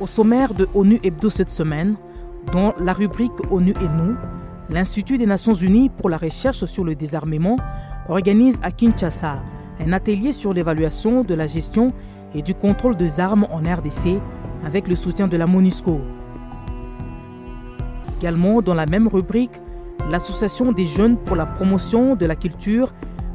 Au sommaire de ONU Hebdo cette semaine, dans la rubrique ONU et nous, l'Institut des Nations Unies pour la recherche sur le désarmement organise à Kinshasa un atelier sur l'évaluation de la gestion et du contrôle des armes en RDC avec le soutien de la MONUSCO. Également dans la même rubrique, l'Association des jeunes pour la promotion de la culture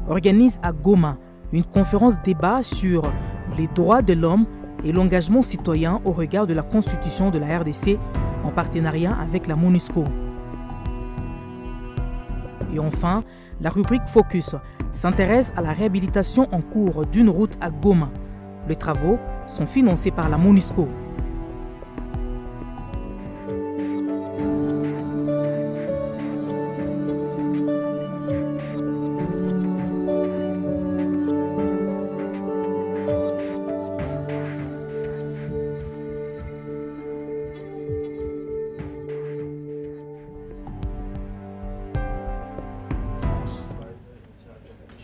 organise à Goma une conférence débat sur les droits de l'homme et l'engagement citoyen au regard de la Constitution de la RDC en partenariat avec la MONUSCO. Et enfin, la rubrique Focus s'intéresse à la réhabilitation en cours d'une route à Goma. Les travaux sont financés par la MONUSCO.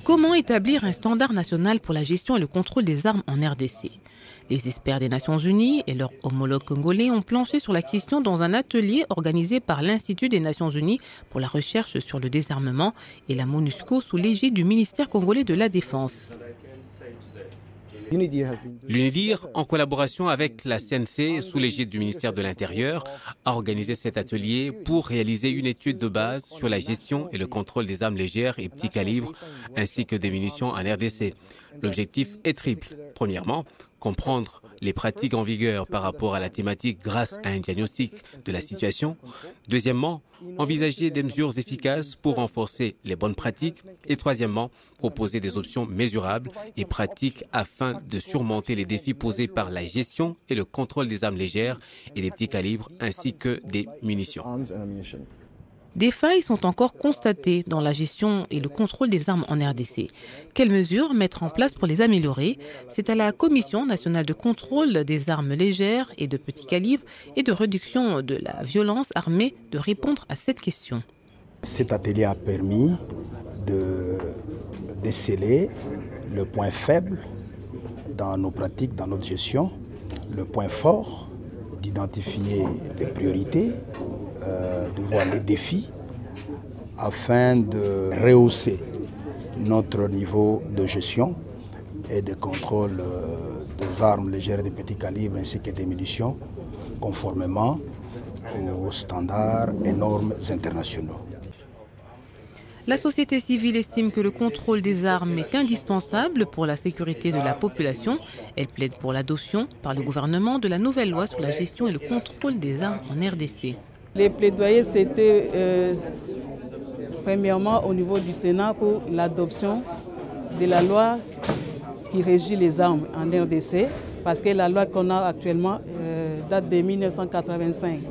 Comment établir un standard national pour la gestion et le contrôle des armes en RDC? Les experts des Nations Unies et leurs homologues congolais ont planché sur la question dans un atelier organisé par l'Institut des Nations Unies pour la recherche sur le désarmement et la MONUSCO sous l'égide du ministère congolais de la Défense. L'UNIDIR, en collaboration avec la CNC, sous l'égide du ministère de l'Intérieur, a organisé cet atelier pour réaliser une étude de base sur la gestion et le contrôle des armes légères et petits calibres, ainsi que des munitions en RDC. L'objectif est triple. Premièrement, comprendre les pratiques en vigueur par rapport à la thématique grâce à un diagnostic de la situation. Deuxièmement, envisager des mesures efficaces pour renforcer les bonnes pratiques. Et troisièmement, proposer des options mesurables et pratiques afin de surmonter les défis posés par la gestion et le contrôle des armes légères et des petits calibres ainsi que des munitions. Des failles sont encore constatées dans la gestion et le contrôle des armes en RDC. Quelles mesures mettre en place pour les améliorer? C'est à la Commission nationale de contrôle des armes légères et de petits calibres et de réduction de la violence armée de répondre à cette question. Cet atelier a permis de déceler le point faible dans nos pratiques, dans notre gestion, le point fort, d'identifier les priorités, de voir les défis afin de rehausser notre niveau de gestion et de contrôle des armes légères et des petits calibres ainsi que des munitions conformément aux standards et normes internationaux. La société civile estime que le contrôle des armes est indispensable pour la sécurité de la population. Elle plaide pour l'adoption par le gouvernement de la nouvelle loi sur la gestion et le contrôle des armes en RDC. Les plaidoyers, c'était premièrement au niveau du Sénat pour l'adoption de la loi qui régit les armes en RDC, parce que la loi qu'on a actuellement date de 1985.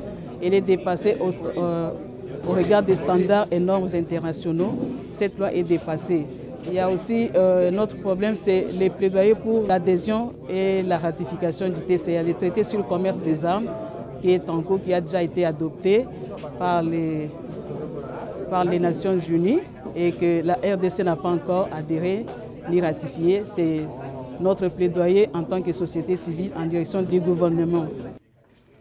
Elle est dépassée au regard des standards et normes internationaux. Cette loi est dépassée. Il y a aussi notre problème, c'est les plaidoyers pour l'adhésion et la ratification du TCA, le traité sur le commerce des armes, qui est en cours, qui a déjà été adopté par les Nations Unies et que la RDC n'a pas encore adhéré ni ratifié. C'est notre plaidoyer en tant que société civile en direction du gouvernement.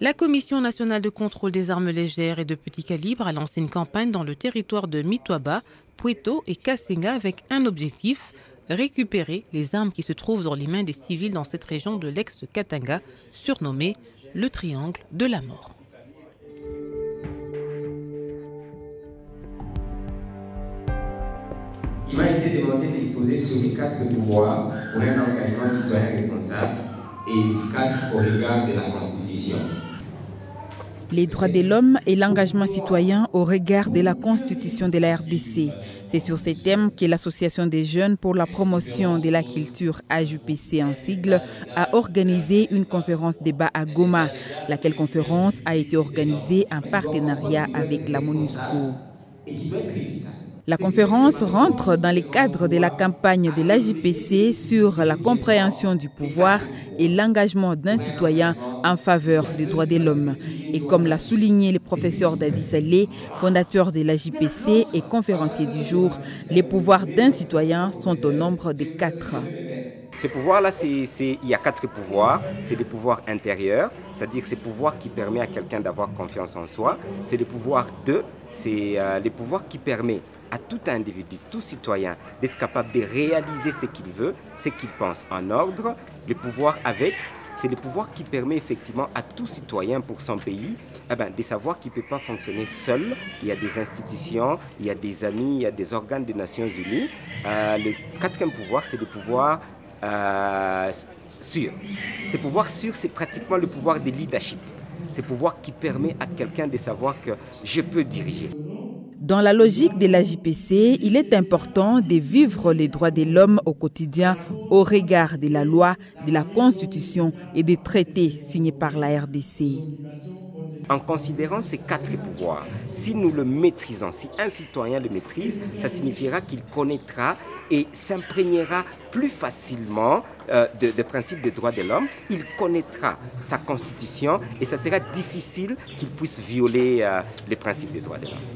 La Commission nationale de contrôle des armes légères et de petits calibres a lancé une campagne dans le territoire de Mitwaba, Pweto et Kasenga avec un objectif: récupérer les armes qui se trouvent dans les mains des civils dans cette région de l'ex-Katanga, surnommée le triangle de la mort. Il m'a été demandé d'exposer sur les 4 pouvoirs pour un engagement citoyen responsable et efficace au regard de la Constitution. Les droits de l'homme et l'engagement citoyen au regard de la Constitution de la RDC. C'est sur ces thèmes que l'Association des jeunes pour la promotion de la culture, AJPC en sigle, a organisé une conférence débat à Goma. Laquelle conférence a été organisée en partenariat avec la MONUSCO. La conférence rentre dans le cadre de la campagne de l'AJPC sur la compréhension du pouvoir et l'engagement d'un citoyen en faveur des droits de l'homme. Et comme l'a souligné le professeur Dadi Salé, fondateur de l'AJPC et conférencier du jour, les pouvoirs d'un citoyen sont au nombre de 4. Ces pouvoirs-là, il y a 4 pouvoirs. C'est des pouvoirs intérieurs, c'est-à-dire ces pouvoirs qui permettent à quelqu'un d'avoir confiance en soi. C'est des pouvoirs 2, c'est les pouvoirs qui permettent à tout individu, tout citoyen, d'être capable de réaliser ce qu'il veut, ce qu'il pense en ordre. Le pouvoir avec, c'est le pouvoir qui permet effectivement à tout citoyen pour son pays de savoir qu'il ne peut pas fonctionner seul. Il y a des institutions, il y a des amis, il y a des organes des Nations Unies. Le 4e pouvoir, c'est le pouvoir sûr. Ce pouvoir sûr, c'est pratiquement le pouvoir de leadership. C'est le pouvoir qui permet à quelqu'un de savoir que je peux diriger. Dans la logique de la JPC, il est important de vivre les droits de l'homme au quotidien au regard de la loi, de la Constitution et des traités signés par la RDC. En considérant ces 4 pouvoirs, si nous le maîtrisons, si un citoyen le maîtrise, ça signifiera qu'il connaîtra et s'imprégnera plus facilement des principes des droits de l'homme. Il connaîtra sa constitution et ça sera difficile qu'il puisse violer les principes des droits de l'homme.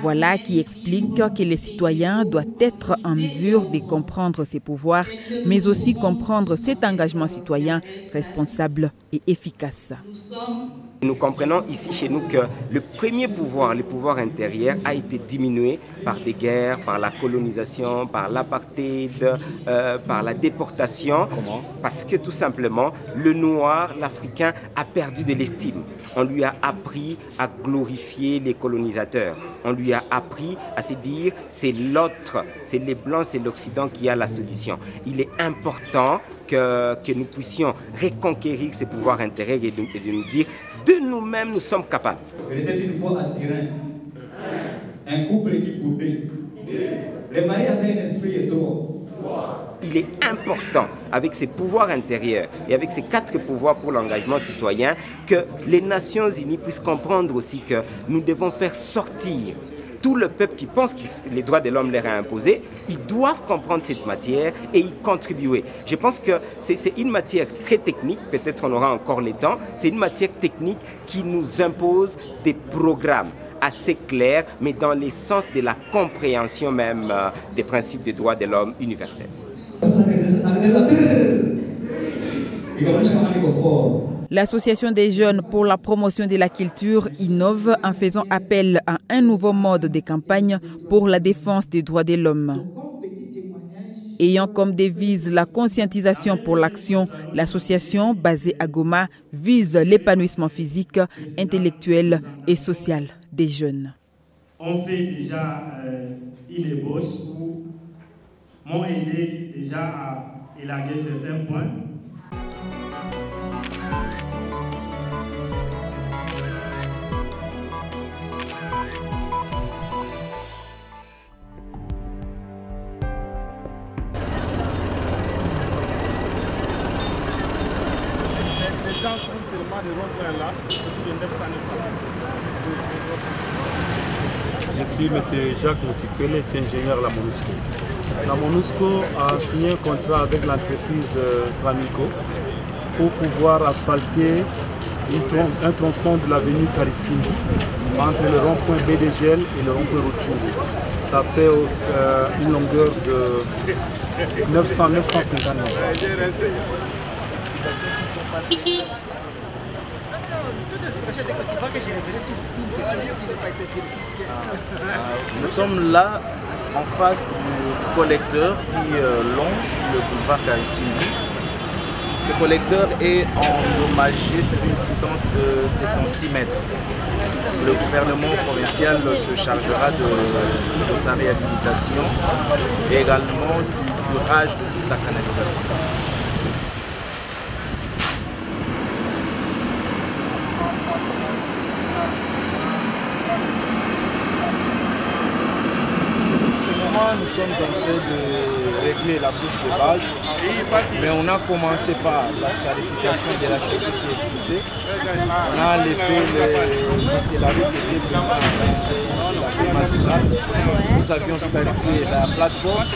Voilà qui explique que les citoyens doivent être en mesure de comprendre ses pouvoirs, mais aussi comprendre cet engagement citoyen responsable et efficace. Nous comprenons ici chez nous que le premier pouvoir, le pouvoir intérieur, a été diminué par des guerres, par la colonisation, par l'apartheid, par la déportation. Comment? Parce que tout simplement, le noir, l'Africain, a perdu de l'estime. On lui a appris à glorifier les colonisateurs. On lui a appris à se dire c'est l'autre, c'est les Blancs, c'est l'Occident qui a la solution. Il est important que nous puissions reconquérir ces pouvoirs intérieurs et de nous dire de nous-mêmes nous sommes capables. Il était une fois à Turin, un couple qui boudait. Les maris avaient un esprit étroit. Il est important, avec ces pouvoirs intérieurs et avec ces 4 pouvoirs pour l'engagement citoyen, que les Nations Unies puissent comprendre aussi que nous devons faire sortir tout le peuple qui pense que les droits de l'homme leur sont imposés. Ils doivent comprendre cette matière et y contribuer. Je pense que c'est une matière très technique, peut-être on aura encore le temps, c'est une matière technique qui nous impose des programmes assez clairs, mais dans le sens de la compréhension même des principes des droits de l'homme universels. L'Association des jeunes pour la promotion de la culture innove en faisant appel à un nouveau mode de campagne pour la défense des droits de l'homme. Ayant comme devise la conscientisation pour l'action, l'association basée à Goma vise l'épanouissement physique, intellectuel et social des jeunes. On fait déjà une ébauche où m'ont aidé déjà à élaguer certains points. Les gens trouvent seulement des ronds-points là, autour de 900. Je suis M. Jacques Moutipele, je suis ingénieur à la MONUSCO. La MONUSCO a signé un contrat avec l'entreprise Tramico pour pouvoir asphalter un tronçon de l'avenue Karissimbi entre le rond-point BDGL et le rond-point Rutshuru. Ça fait une longueur de 950 mètres. Nous sommes là en face du collecteur qui longe le boulevard Karissimbi. Ce collecteur est endommagé sur une distance de 56 mètres. Le gouvernement provincial se chargera de sa réhabilitation et également du curage de toute la canalisation. Nous sommes en train de régler la couche de base, mais on a commencé par la scarification de la chaussée qui existait. On a enlevé parce qu'elle avait été vraiment. Nous avions scarifié la plateforme,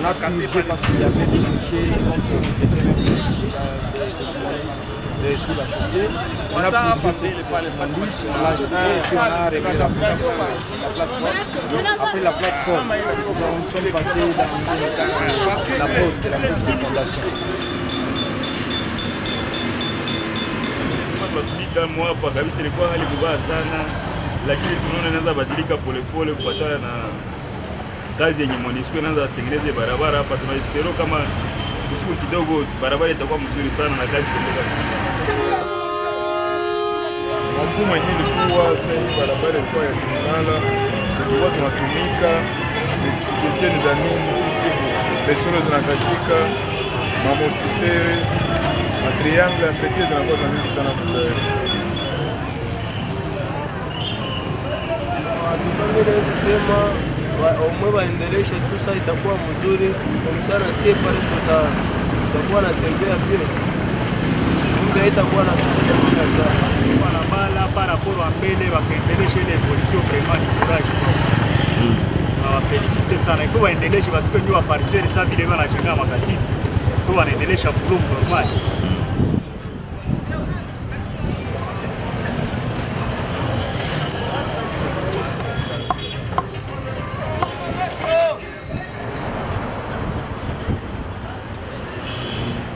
on a purgé parce qu'il y avait des déchets, c'est comme si on jetait des immondices. sous la chaussée. On a purgé cette marchandise, on l'a jeté et puis on a réglé la plateforme. Après la plateforme, nous sommes passés dans la pose de fondation. Moi hapa kabisa ilikuwa hali mbaya sana, lakini tunaona inaanza badilika polepole kufuatana na kazi yenye MONUSCO inaanza kutengeneza barabara hapa. Tunaespero kama usiku kidogo barabara itakuwa mzuri sana na kazi itaendelea. Mfumo yenyewe ilikuwa sasa, barabara ilikuwa ya Timala, tulikuwa tunatumika, difficulté za nini, pression zinakatika, mamortisere, triangle ya traité zinakuwa za mingi sana kwa kusema omwe waendeleshe tu, sasa itakuwa mzuri kwa msana, sie pale tutakuwa natembea pia, kumbe itakuwa na tutesha kila saa na bala para poro mbele, wakaendeleshe ile evolution vraiment ni courage. Felicite sana, il faut waendeleshe parce que ni wa parcelle ça vile wanashangaa makatibu, il faut wanaendelesha boulot normal.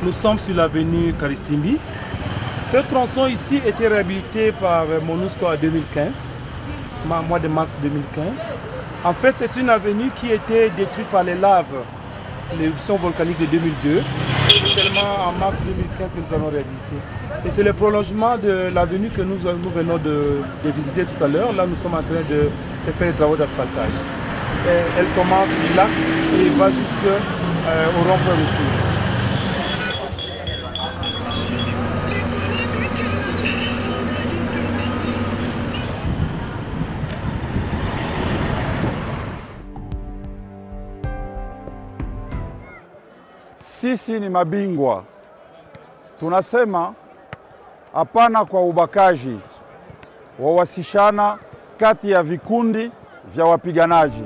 Nous sommes sur l'avenue Karisimbi. Ce tronçon ici était réhabilité par MONUSCO en 2015, mois de mars 2015. En fait, c'est une avenue qui était détruite par les laves, l'éruption volcanique de 2002. C'est seulement en mars 2015 que nous avons réhabilité. Et c'est le prolongement de l'avenue que nous venons de visiter tout à l'heure. Là, nous sommes en train de faire les travaux d'asphaltage. Elle commence du lac et va jusqu'au rond-point routier. Sisi ni mabingwa, tunasema hapana kwa ubakaji wa wasichana kati ya vikundi vya wapiganaji.